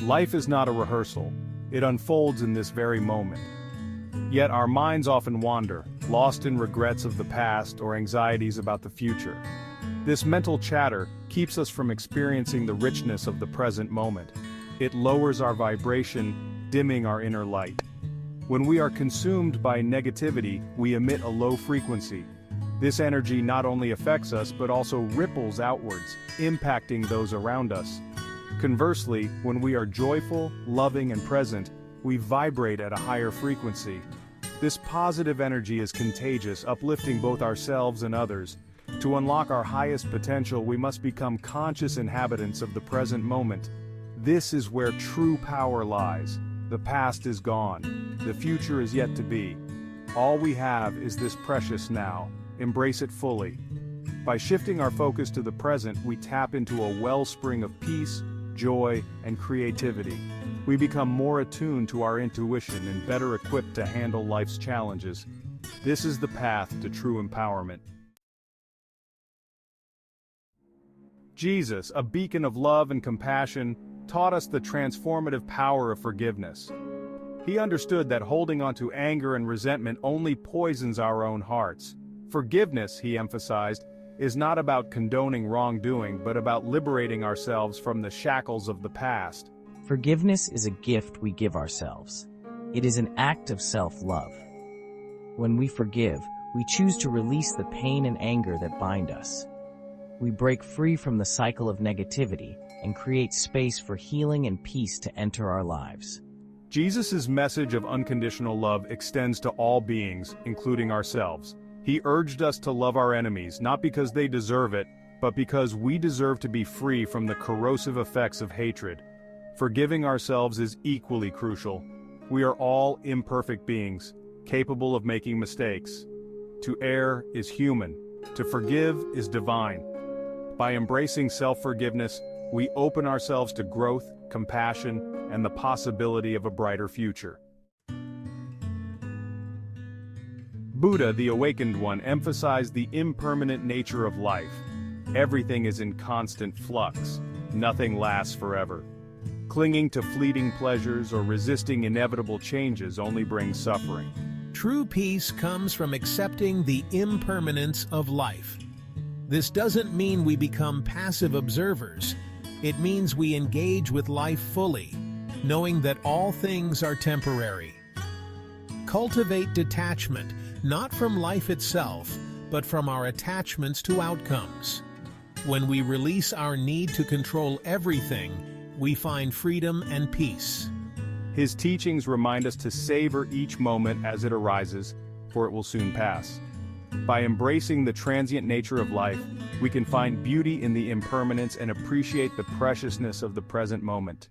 Life is not a rehearsal. It unfolds in this very moment. Yet our minds often wander, lost in regrets of the past or anxieties about the future. This mental chatter keeps us from experiencing the richness of the present moment. It lowers our vibration, dimming our inner light. When we are consumed by negativity, we emit a low frequency. This energy not only affects us but also ripples outwards, impacting those around us. Conversely, when we are joyful, loving, and present, we vibrate at a higher frequency. This positive energy is contagious, uplifting both ourselves and others. To unlock our highest potential, we must become conscious inhabitants of the present moment. This is where true power lies. The past is gone. The future is yet to be. All we have is this precious now. Embrace it fully. By shifting our focus to the present, we tap into a wellspring of peace, joy, and creativity. We become more attuned to our intuition and better equipped to handle life's challenges. This is the path to true empowerment. Jesus, a beacon of love and compassion, taught us the transformative power of forgiveness. He understood that holding on to anger and resentment only poisons our own hearts. Forgiveness, he emphasized, is not about condoning wrongdoing but about liberating ourselves from the shackles of the past. Forgiveness is a gift we give ourselves. It is an act of self-love. When we forgive, we choose to release the pain and anger that bind us. We break free from the cycle of negativity and create space for healing and peace to enter our lives. Jesus' message of unconditional love extends to all beings, including ourselves. He urged us to love our enemies, not because they deserve it, but because we deserve to be free from the corrosive effects of hatred. Forgiving ourselves is equally crucial. We are all imperfect beings, capable of making mistakes. To err is human. To forgive is divine. By embracing self-forgiveness, we open ourselves to growth, compassion, and the possibility of a brighter future. Buddha, the awakened one, emphasized the impermanent nature of life. Everything is in constant flux. Nothing lasts forever. Clinging to fleeting pleasures or resisting inevitable changes only brings suffering. True peace comes from accepting the impermanence of life. This doesn't mean we become passive observers. It means we engage with life fully, knowing that all things are temporary. Cultivate detachment, not from life itself, but from our attachments to outcomes. When we release our need to control everything, we find freedom and peace. His teachings remind us to savor each moment as it arises, for it will soon pass. By embracing the transient nature of life, we can find beauty in the impermanence and appreciate the preciousness of the present moment.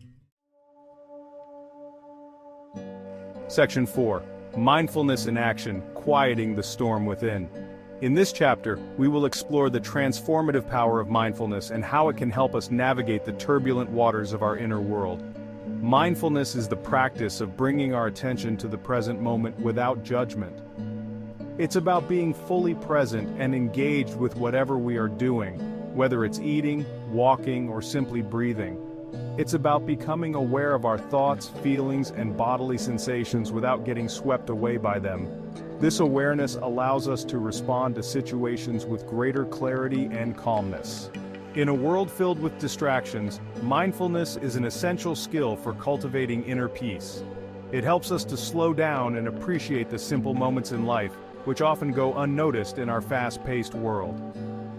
Section 4. Mindfulness in action, quieting the storm within. In this chapter, we will explore the transformative power of mindfulness and how it can help us navigate the turbulent waters of our inner world. Mindfulness is the practice of bringing our attention to the present moment without judgment. It's about being fully present and engaged with whatever we are doing, whether it's eating, walking, or simply breathing. It's about becoming aware of our thoughts, feelings, and bodily sensations without getting swept away by them. This awareness allows us to respond to situations with greater clarity and calmness. In a world filled with distractions, mindfulness is an essential skill for cultivating inner peace. It helps us to slow down and appreciate the simple moments in life, which often go unnoticed in our fast-paced world.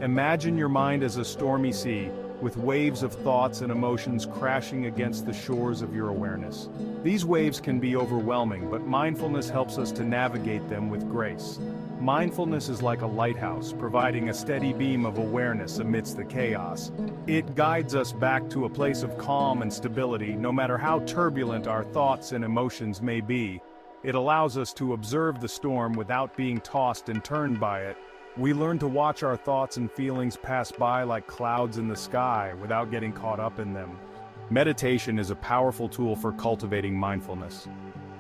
Imagine your mind as a stormy sea, with waves of thoughts and emotions crashing against the shores of your awareness. These waves can be overwhelming, but mindfulness helps us to navigate them with grace. Mindfulness is like a lighthouse, providing a steady beam of awareness amidst the chaos. It guides us back to a place of calm and stability, no matter how turbulent our thoughts and emotions may be. It allows us to observe the storm without being tossed and turned by it. We learn to watch our thoughts and feelings pass by like clouds in the sky without getting caught up in them. Meditation is a powerful tool for cultivating mindfulness.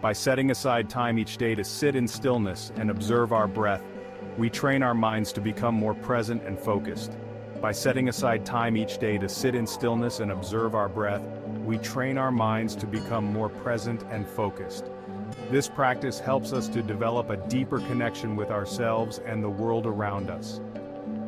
By setting aside time each day to sit in stillness and observe our breath, we train our minds to become more present and focused. By setting aside time each day to sit in stillness and observe our breath, we train our minds to become more present and focused. This practice helps us to develop a deeper connection with ourselves and the world around us.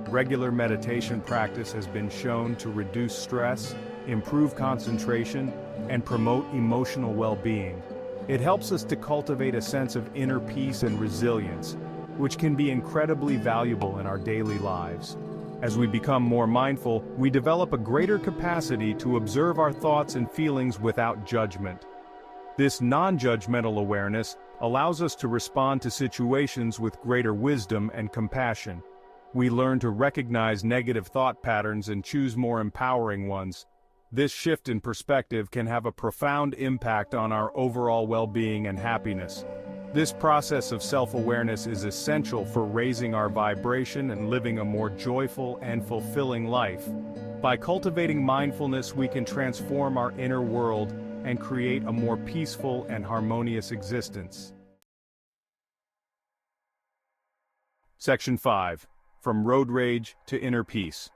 Regular meditation practice has been shown to reduce stress, improve concentration, and promote emotional well-being. It helps us to cultivate a sense of inner peace and resilience, which can be incredibly valuable in our daily lives. As we become more mindful, we develop a greater capacity to observe our thoughts and feelings without judgment. This non-judgmental awareness allows us to respond to situations with greater wisdom and compassion. We learn to recognize negative thought patterns and choose more empowering ones. This shift in perspective can have a profound impact on our overall well-being and happiness. This process of self-awareness is essential for raising our vibration and living a more joyful and fulfilling life. By cultivating mindfulness, we can transform our inner world and create a more peaceful and harmonious existence. Section 5. From Road Rage to Inner Peace.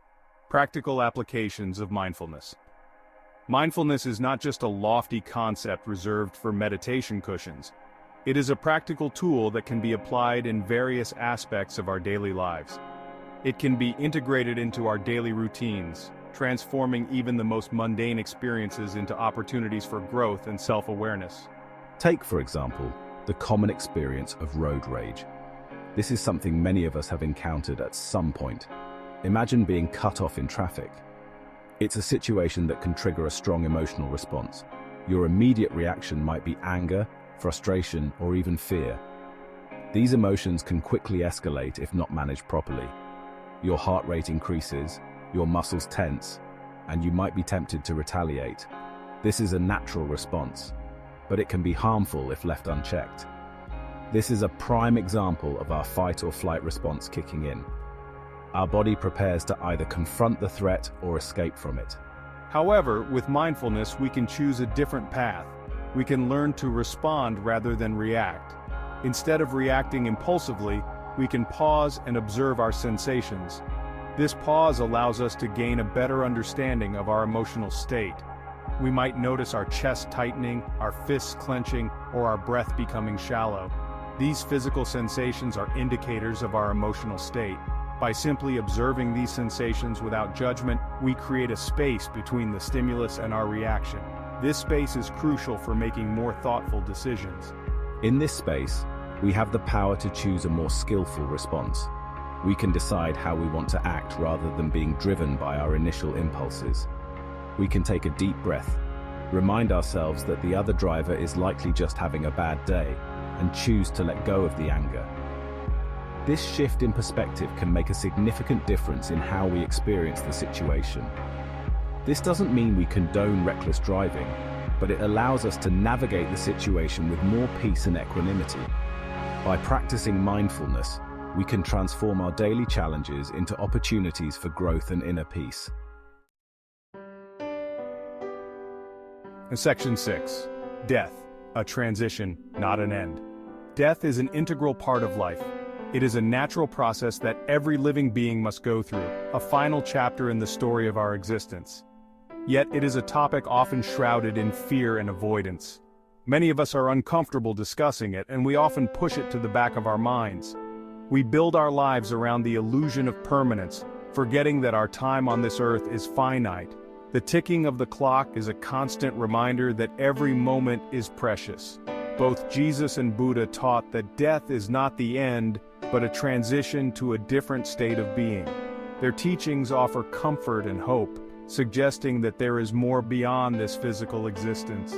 Practical Applications of Mindfulness. Mindfulness is not just a lofty concept reserved for meditation cushions. It is a practical tool that can be applied in various aspects of our daily lives. It can be integrated into our daily routines, transforming even the most mundane experiences into opportunities for growth and self-awareness. Take, for example, the common experience of road rage. This is something many of us have encountered at some point. Imagine being cut off in traffic. It's a situation that can trigger a strong emotional response. Your immediate reaction might be anger, frustration, or even fear. These emotions can quickly escalate if not managed properly. Your heart rate increases, your muscles tense, and you might be tempted to retaliate. This is a natural response, but it can be harmful if left unchecked. This is a prime example of our fight or flight response kicking in. Our body prepares to either confront the threat or escape from it. However, with mindfulness, we can choose a different path. We can learn to respond rather than react. Instead of reacting impulsively, we can pause and observe our sensations. This pause allows us to gain a better understanding of our emotional state. We might notice our chest tightening, our fists clenching, or our breath becoming shallow. These physical sensations are indicators of our emotional state. By simply observing these sensations without judgment, we create a space between the stimulus and our reaction. This space is crucial for making more thoughtful decisions. In this space, we have the power to choose a more skillful response. We can decide how we want to act rather than being driven by our initial impulses. We can take a deep breath, remind ourselves that the other driver is likely just having a bad day, and choose to let go of the anger. This shift in perspective can make a significant difference in how we experience the situation. This doesn't mean we condone reckless driving, but it allows us to navigate the situation with more peace and equanimity. By practicing mindfulness, we can transform our daily challenges into opportunities for growth and inner peace. Section 6. Death, a transition, not an end. Death is an integral part of life. It is a natural process that every living being must go through, a final chapter in the story of our existence. Yet it is a topic often shrouded in fear and avoidance. Many of us are uncomfortable discussing it, and we often push it to the back of our minds. We build our lives around the illusion of permanence, forgetting that our time on this earth is finite. The ticking of the clock is a constant reminder that every moment is precious. Both Jesus and Buddha taught that death is not the end, but a transition to a different state of being. Their teachings offer comfort and hope, suggesting that there is more beyond this physical existence.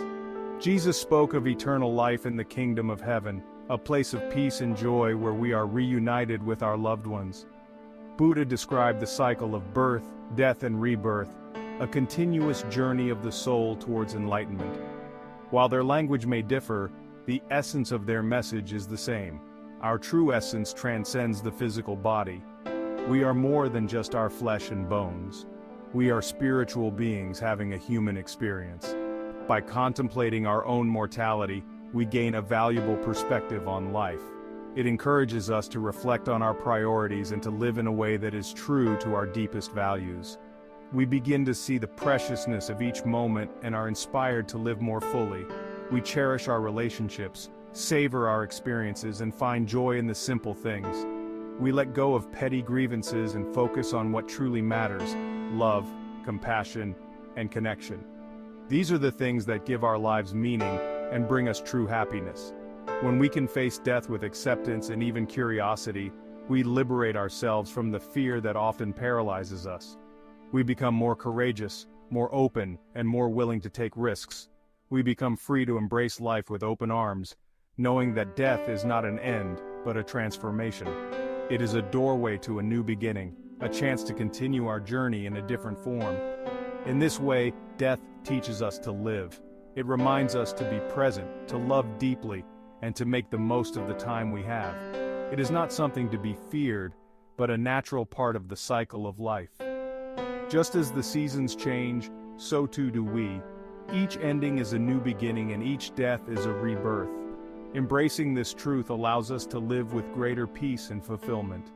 Jesus spoke of eternal life in the kingdom of heaven, a place of peace and joy where we are reunited with our loved ones. Buddha described the cycle of birth, death, and rebirth, a continuous journey of the soul towards enlightenment. While their language may differ, the essence of their message is the same. Our true essence transcends the physical body. We are more than just our flesh and bones. We are spiritual beings having a human experience. By contemplating our own mortality, we gain a valuable perspective on life. It encourages us to reflect on our priorities and to live in a way that is true to our deepest values. We begin to see the preciousness of each moment and are inspired to live more fully. We cherish our relationships, savor our experiences, and find joy in the simple things. We let go of petty grievances and focus on what truly matters: love, compassion, and connection. These are the things that give our lives meaning and bring us true happiness. When we can face death with acceptance and even curiosity, we liberate ourselves from the fear that often paralyzes us. We become more courageous, more open, and more willing to take risks. We become free to embrace life with open arms, knowing that death is not an end, but a transformation. It is a doorway to a new beginning, a chance to continue our journey in a different form. In this way, death teaches us to live. It reminds us to be present, to love deeply, and to make the most of the time we have. It is not something to be feared, but a natural part of the cycle of life. Just as the seasons change, so too do we. Each ending is a new beginning and each death is a rebirth. Embracing this truth allows us to live with greater peace and fulfillment.